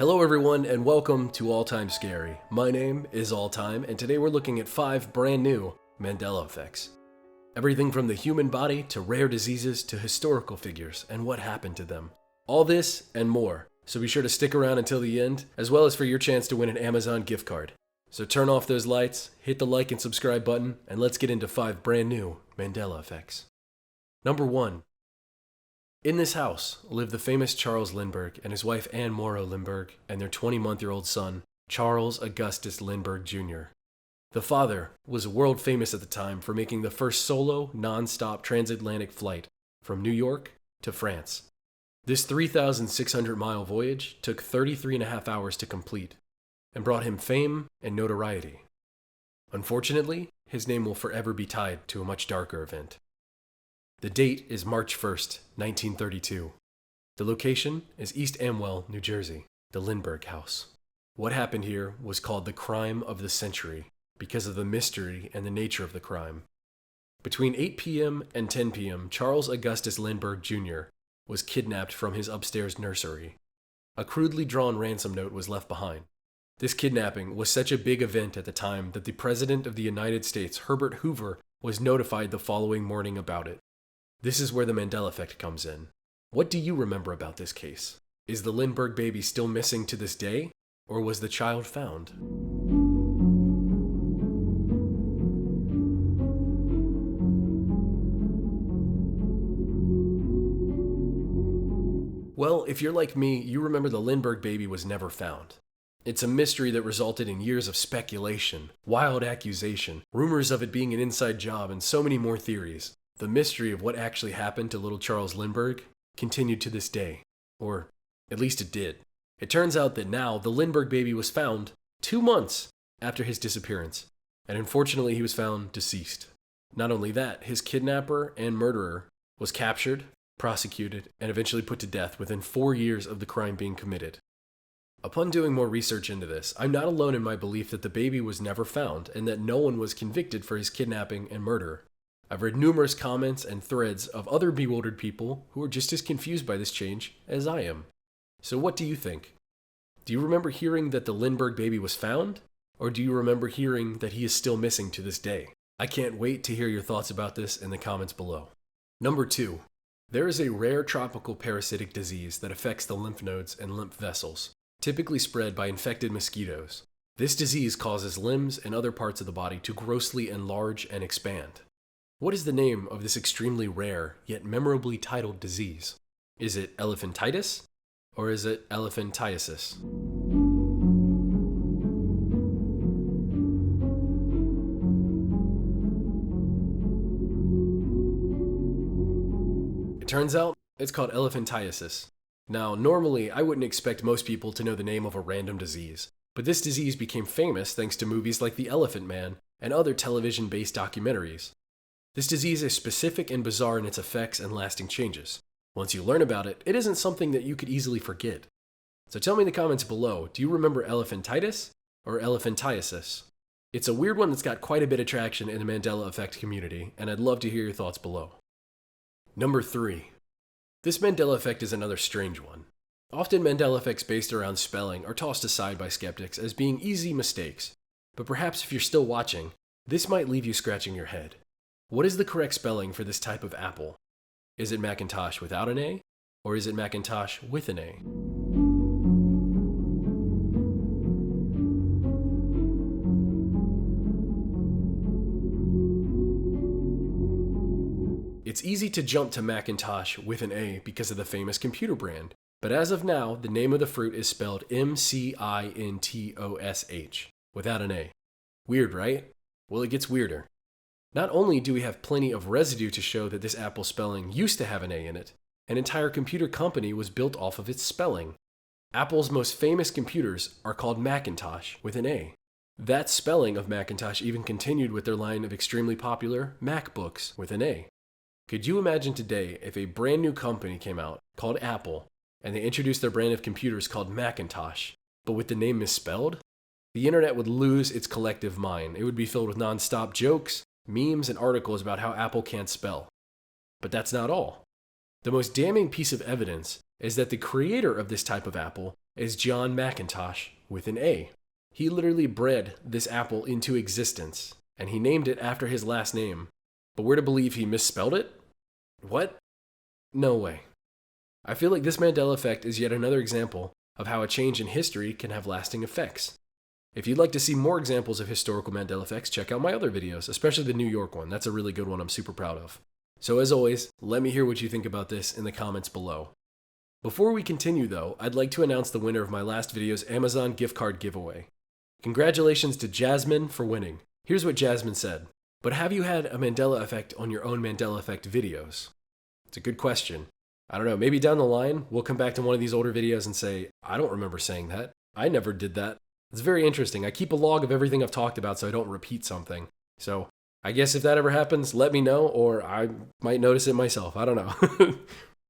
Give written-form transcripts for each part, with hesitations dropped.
Hello everyone and welcome to All Time Scary. My name is All Time and today we're looking at 5 brand new Mandela effects. Everything from the human body to rare diseases to historical figures and what happened to them. All this and more, so be sure to stick around until the end, as well as for your chance to win an Amazon gift card. So turn off those lights, hit the like and subscribe button, and let's get into 5 brand new Mandela effects. Number 1. In this house lived the famous Charles Lindbergh and his wife Anne Morrow Lindbergh and their 20-month-old son, Charles Augustus Lindbergh Jr. The father was world famous at the time for making the first solo, non-stop transatlantic flight from New York to France. This 3,600-mile voyage took 33.5 hours to complete and brought him fame and notoriety. Unfortunately, his name will forever be tied to a much darker event. The date is March 1st, 1932. The location is East Amwell, New Jersey, the Lindbergh House. What happened here was called the crime of the century because of the mystery and the nature of the crime. Between 8 p.m. and 10 p.m., Charles Augustus Lindbergh Jr. was kidnapped from his upstairs nursery. A crudely drawn ransom note was left behind. This kidnapping was such a big event at the time that the President of the United States, Herbert Hoover, was notified the following morning about it. This is where the Mandela effect comes in. What do you remember about this case? Is the Lindbergh baby still missing to this day, or was the child found? Well, if you're like me, you remember the Lindbergh baby was never found. It's a mystery that resulted in years of speculation, wild accusation, rumors of it being an inside job, and so many more theories. The mystery of what actually happened to little Charles Lindbergh continued to this day, or at least it did. It turns out that now the Lindbergh baby was found 2 months after his disappearance, and unfortunately he was found deceased. Not only that, his kidnapper and murderer was captured, prosecuted, and eventually put to death within 4 years of the crime being committed. Upon doing more research into this, I'm not alone in my belief that the baby was never found and that no one was convicted for his kidnapping and murder. I've read numerous comments and threads of other bewildered people who are just as confused by this change as I am. So what do you think? Do you remember hearing that the Lindbergh baby was found? Or do you remember hearing that he is still missing to this day? I can't wait to hear your thoughts about this in the comments below. Number 2. There is a rare tropical parasitic disease that affects the lymph nodes and lymph vessels, typically spread by infected mosquitoes. This disease causes limbs and other parts of the body to grossly enlarge and expand. What is the name of this extremely rare, yet memorably titled disease? Is it Elephantitis, or is it Elephantiasis? It turns out, it's called Elephantiasis. Now, normally, I wouldn't expect most people to know the name of a random disease, but this disease became famous thanks to movies like The Elephant Man and other television-based documentaries. This disease is specific and bizarre in its effects and lasting changes. Once you learn about it, it isn't something that you could easily forget. So tell me in the comments below, do you remember Elephantitis or Elephantiasis? It's a weird one that's got quite a bit of traction in the Mandela effect community, and I'd love to hear your thoughts below. Number 3. This Mandela effect is another strange one. Often Mandela effects based around spelling are tossed aside by skeptics as being easy mistakes, but perhaps if you're still watching, this might leave you scratching your head. What is the correct spelling for this type of apple? Is it Macintosh without an A, or is it Macintosh with an A? It's easy to jump to Macintosh with an A because of the famous computer brand, but as of now, the name of the fruit is spelled M-C-I-N-T-O-S-H, without an A. Weird, right? Well, it gets weirder. Not only do we have plenty of residue to show that this apple spelling used to have an A in it, an entire computer company was built off of its spelling. Apple's most famous computers are called Macintosh with an A. That spelling of Macintosh even continued with their line of extremely popular MacBooks with an A. Could you imagine today if a brand new company came out called Apple and they introduced their brand of computers called Macintosh, but with the name misspelled? The internet would lose its collective mind. It would be filled with non-stop jokes, memes, and articles about how Apple can't spell. But that's not all. The most damning piece of evidence is that the creator of this type of apple is John McIntosh with an A. He literally bred this apple into existence, and he named it after his last name. But we're to believe he misspelled it? What? No way. I feel like this Mandela effect is yet another example of how a change in history can have lasting effects. If you'd like to see more examples of historical Mandela effects, check out my other videos, especially the New York one. That's a really good one I'm super proud of. So as always, let me hear what you think about this in the comments below. Before we continue though, I'd like to announce the winner of my last video's Amazon gift card giveaway. Congratulations to Jasmine for winning. Here's what Jasmine said. But have you had a Mandela effect on your own Mandela effect videos? It's a good question. I don't know, maybe down the line, we'll come back to one of these older videos and say, I don't remember saying that. I never did that. It's very interesting. I keep a log of everything I've talked about so I don't repeat something. So I guess if that ever happens, let me know, or I might notice it myself. I don't know.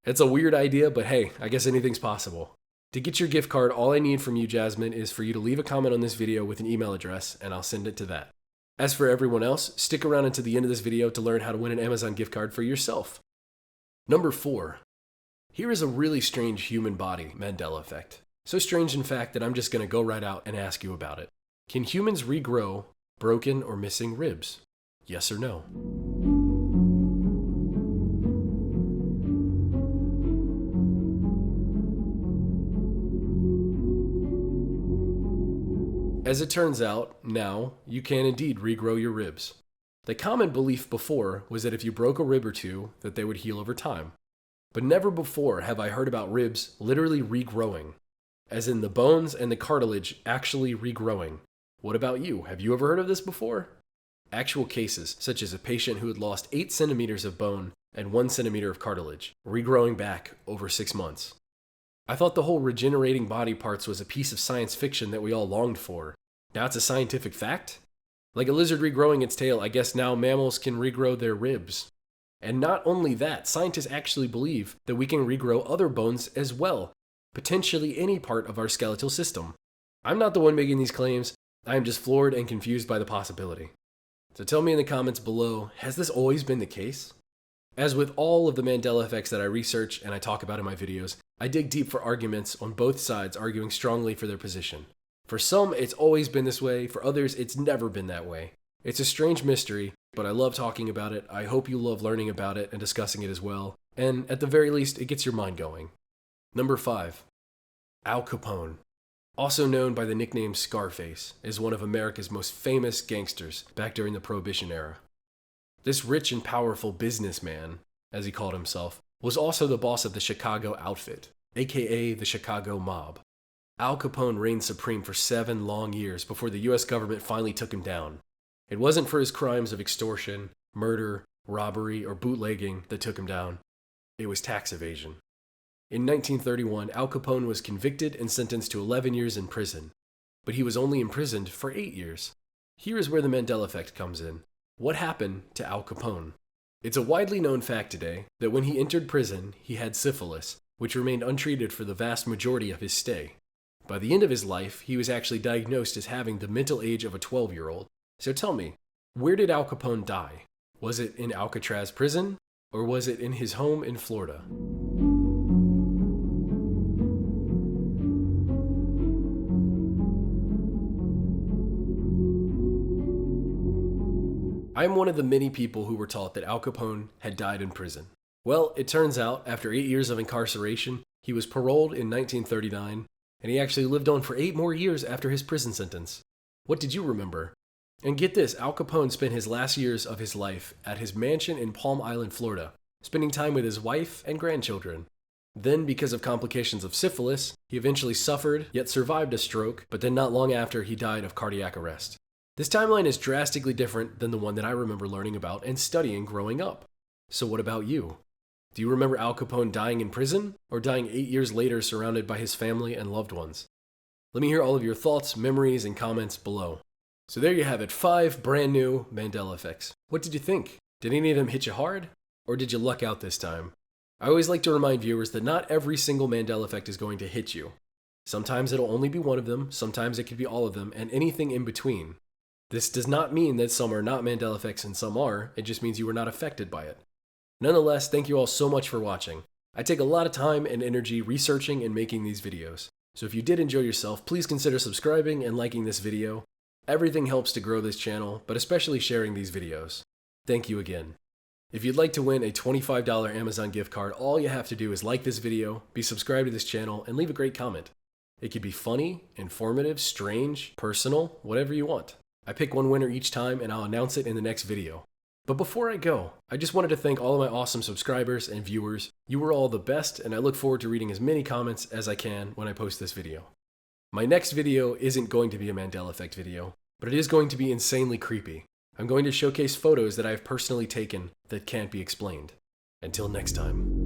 It's a weird idea, but hey, I guess anything's possible. To get your gift card, all I need from you, Jasmine, is for you to leave a comment on this video with an email address, and I'll send it to that. As for everyone else, stick around until the end of this video to learn how to win an Amazon gift card for yourself. Number 4. Here is a really strange human body Mandela effect. So strange, in fact, that I'm just going to go right out and ask you about it. Can humans regrow broken or missing ribs? Yes or no? As it turns out, now, you can indeed regrow your ribs. The common belief before was that if you broke a rib or two, that they would heal over time. But never before have I heard about ribs literally regrowing, as in the bones and the cartilage actually regrowing. What about you? Have you ever heard of this before? Actual cases, such as a patient who had lost 8 centimeters of bone and 1 centimeter of cartilage, regrowing back over 6 months. I thought the whole regenerating body parts was a piece of science fiction that we all longed for. Now it's a scientific fact? Like a lizard regrowing its tail, I guess now mammals can regrow their ribs. And not only that, scientists actually believe that we can regrow other bones as well, potentially any part of our skeletal system. I'm not the one making these claims, I am just floored and confused by the possibility. So tell me in the comments below, has this always been the case? As with all of the Mandela effects that I research and I talk about in my videos, I dig deep for arguments on both sides arguing strongly for their position. For some, it's always been this way, for others, it's never been that way. It's a strange mystery, but I love talking about it. I hope you love learning about it and discussing it as well. And at the very least, it gets your mind going. Number 5. Al Capone, also known by the nickname Scarface, is one of America's most famous gangsters back during the Prohibition era. This rich and powerful businessman, as he called himself, was also the boss of the Chicago outfit, aka the Chicago Mob. Al Capone reigned supreme for 7 long years before the US government finally took him down. It wasn't for his crimes of extortion, murder, robbery, or bootlegging that took him down. It was tax evasion. In 1931, Al Capone was convicted and sentenced to 11 years in prison, but he was only imprisoned for 8 years. Here is where the Mandela effect comes in. What happened to Al Capone? It's a widely known fact today that when he entered prison, he had syphilis, which remained untreated for the vast majority of his stay. By the end of his life, he was actually diagnosed as having the mental age of a 12-year-old. So tell me, where did Al Capone die? Was it in Alcatraz prison, or was it in his home in Florida? I am one of the many people who were taught that Al Capone had died in prison. Well, it turns out, after 8 years of incarceration, he was paroled in 1939, and he actually lived on for 8 more years after his prison sentence. What did you remember? And get this, Al Capone spent his last years of his life at his mansion in Palm Island, Florida, spending time with his wife and grandchildren. Then, because of complications of syphilis, he eventually suffered, yet survived a stroke, but then not long after, he died of cardiac arrest. This timeline is drastically different than the one that I remember learning about and studying growing up. So what about you? Do you remember Al Capone dying in prison, or dying 8 years later surrounded by his family and loved ones? Let me hear all of your thoughts, memories, and comments below. So there you have it, 5 brand new Mandela effects. What did you think? Did any of them hit you hard? Or did you luck out this time? I always like to remind viewers that not every single Mandela effect is going to hit you. Sometimes it'll only be one of them, sometimes it could be all of them, and anything in between. This does not mean that some are not Mandela effects and some are, it just means you were not affected by it. Nonetheless, thank you all so much for watching. I take a lot of time and energy researching and making these videos. So if you did enjoy yourself, please consider subscribing and liking this video. Everything helps to grow this channel, but especially sharing these videos. Thank you again. If you'd like to win a $25 Amazon gift card, all you have to do is like this video, be subscribed to this channel, and leave a great comment. It could be funny, informative, strange, personal, whatever you want. I pick one winner each time and I'll announce it in the next video. But before I go, I just wanted to thank all of my awesome subscribers and viewers. You were all the best, and I look forward to reading as many comments as I can when I post this video. My next video isn't going to be a Mandela effect video, but it is going to be insanely creepy. I'm going to showcase photos that I have personally taken that can't be explained. Until next time.